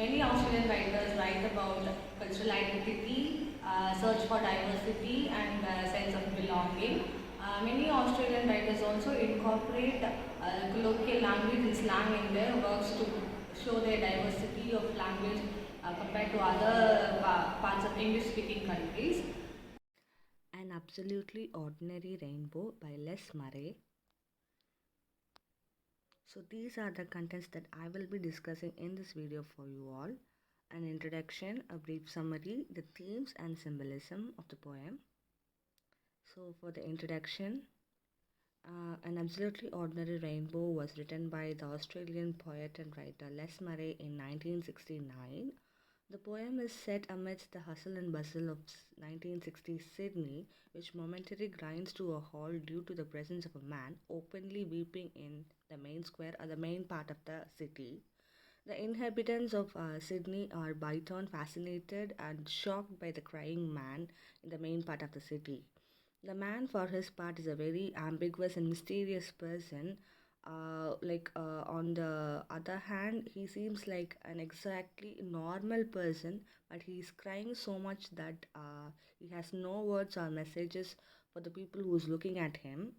Many Australian writers write about cultural identity, search for diversity, and sense of belonging. Many Australian writers also incorporate colloquial language and slang in their works to show their diversity of language compared to other parts of English-speaking countries. An Absolutely Ordinary Rainbow by Les Murray. So these are the contents that I will be discussing in this video for you all. An introduction, a brief summary, the themes and symbolism of the poem. So for the introduction, An Absolutely Ordinary Rainbow was written by the Australian poet and writer Les Murray in 1969. The poem is set amidst the hustle and bustle of 1960s Sydney, which momentarily grinds to a halt due to the presence of a man openly weeping in the main square or the main part of the city. The inhabitants of Sydney are by turn fascinated and shocked by the crying man in the main part of the city. The man, for his part, is a very ambiguous and mysterious person. On the other hand, he seems like an exactly normal person, but he is crying so much that he has no words or messages for the people who's looking at him.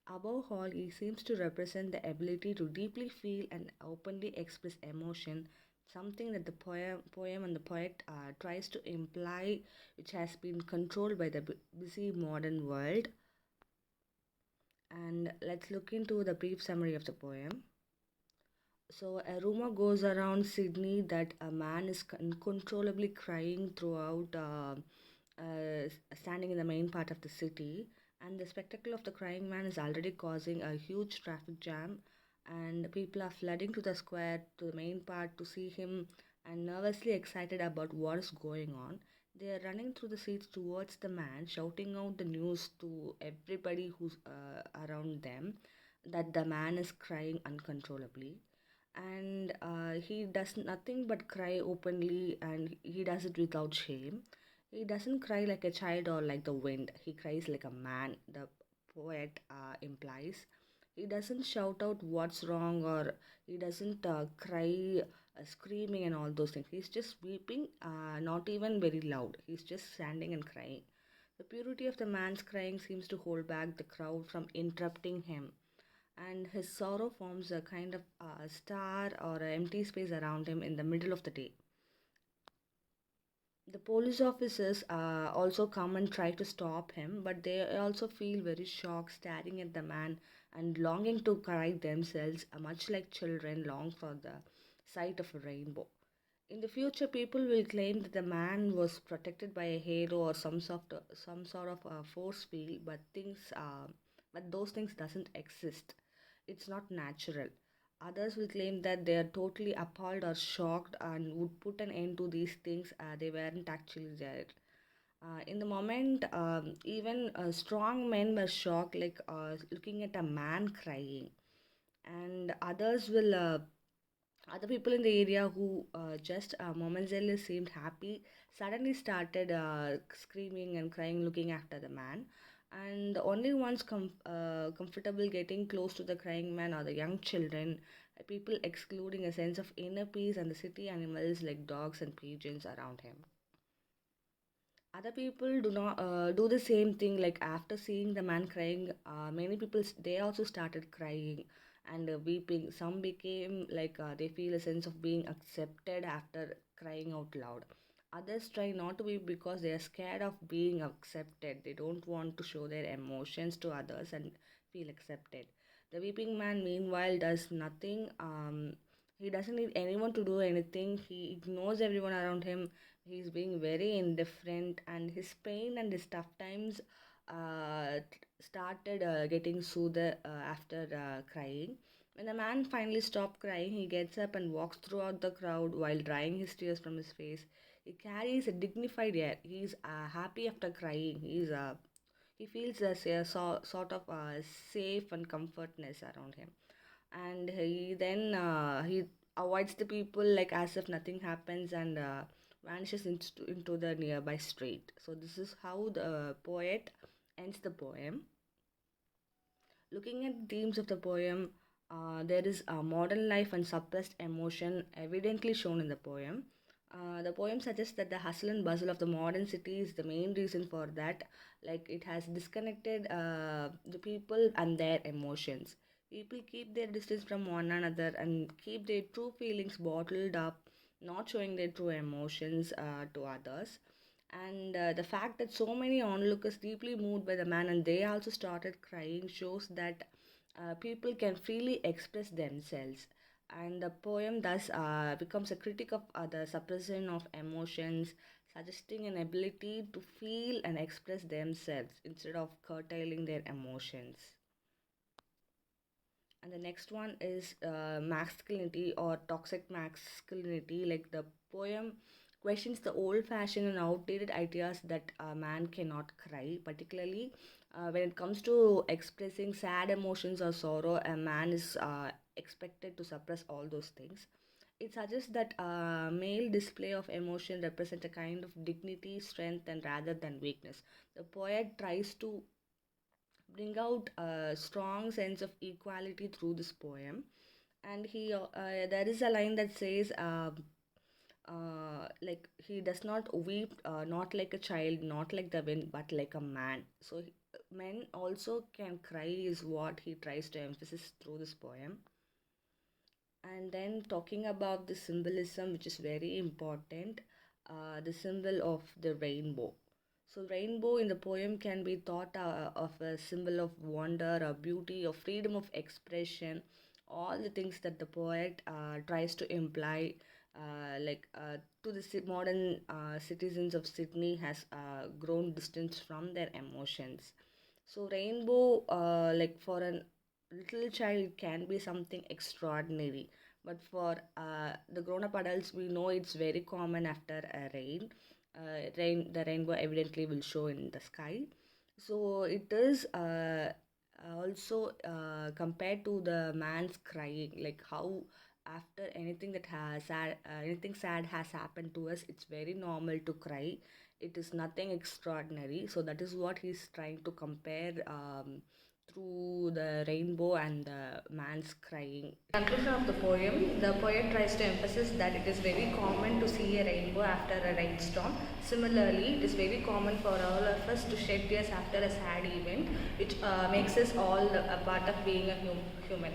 Above all, he seems to represent the ability to deeply feel and openly express emotion, something that the poem and the poet tries to imply, which has been controlled by the busy modern world. And let's look into the brief summary of the poem. So, a rumor goes around Sydney that a man is uncontrollably crying throughout, standing in the main part of the city. And the spectacle of the crying man is already causing a huge traffic jam, and people are flooding to the square, to the main part, to see him and nervously excited about what is going on. They are running through the streets towards the man, shouting out the news to everybody who's around them that the man is crying uncontrollably, and he does nothing but cry openly, and he does it without shame. He doesn't cry like a child or like the wind. He cries like a man, the poet implies. He doesn't shout out what's wrong, or he doesn't cry screaming and all those things. He's just weeping, not even very loud. He's just standing and crying. The purity of the man's crying seems to hold back the crowd from interrupting him, and his sorrow forms a kind of star or an empty space around him in the middle of the day. The police officers also come and try to stop him, but they also feel very shocked staring at the man and longing to cry themselves, much like children long for the sight of a rainbow. In the future, people will claim that the man was protected by a halo or some sort of force field, but those things doesn't exist. It's not natural. Others will claim that they are totally appalled or shocked and would put an end to these things. They weren't actually there. In the moment, even strong men were shocked, like looking at a man crying, and other people in the area who just momentarily seemed happy suddenly started screaming and crying, looking after the man. And the only ones comfortable getting close to the crying man are the young children, people excluding a sense of inner peace, and the city animals like dogs and pigeons around him. Other people do not do the same thing. Like after seeing the man crying, many people they also started crying and weeping. Some became like they feel a sense of being accepted after crying out loud. Others try not to weep because they are scared of being accepted. They don't want to show their emotions to others and feel accepted. The weeping man meanwhile does nothing. He doesn't need anyone to do anything. He ignores everyone around him. He's being very indifferent, and his pain and his tough times started getting soothed after crying. When the man finally stopped crying, he gets up and walks throughout the crowd while drying his tears from his face. He carries a dignified air. He's happy after crying. He feels sort of safe and comfortness around him, and he avoids the people like as if nothing happens, and vanishes into the nearby street. So this is how the poet ends the poem. Looking at the themes of the poem, there is a modern life and suppressed emotion evidently shown in the poem. The poem suggests that the hustle and bustle of the modern city is the main reason for that. Like it has disconnected the people and their emotions. People keep their distance from one another and keep their true feelings bottled up, not showing their true emotions to others. And the fact that so many onlookers deeply moved by the man and they also started crying shows that people can freely express themselves, and the poem thus becomes a critic of the suppression of emotions, suggesting an ability to feel and express themselves instead of curtailing their emotions. And the next one is masculinity or toxic masculinity. Like the poem questions the old fashioned and outdated ideas that a man cannot cry, particularly when it comes to expressing sad emotions or sorrow. A man is expected to suppress all those things. It suggests that male display of emotion represent a kind of dignity, strength, and rather than weakness. The poet tries to bring out a strong sense of equality through this poem. And there is a line that says, like he does not weep, not like a child, not like the wind, but like a man. So men also can cry, is what he tries to emphasize through this poem. And then talking about the symbolism, which is very important, the symbol of the rainbow. So rainbow in the poem can be thought of a symbol of wonder or beauty or freedom of expression, all the things that the poet tries to imply, to the modern citizens of Sydney has grown distance from their emotions. So rainbow, like for a little child, it can be something extraordinary, but for the grown-up adults, we know it's very common after a rain. The rainbow evidently will show in the sky. So it is also compared to the man's crying, like how after anything sad has happened to us, it's very normal to cry. It is nothing extraordinary. So that is what he's trying to compare through the rainbow and the man's crying. Conclusion of the poem, the poet tries to emphasize that it is very common to see a rainbow after a rainstorm. Similarly, it is very common for all of us to shed tears after a sad event, which makes us all a part of being a human.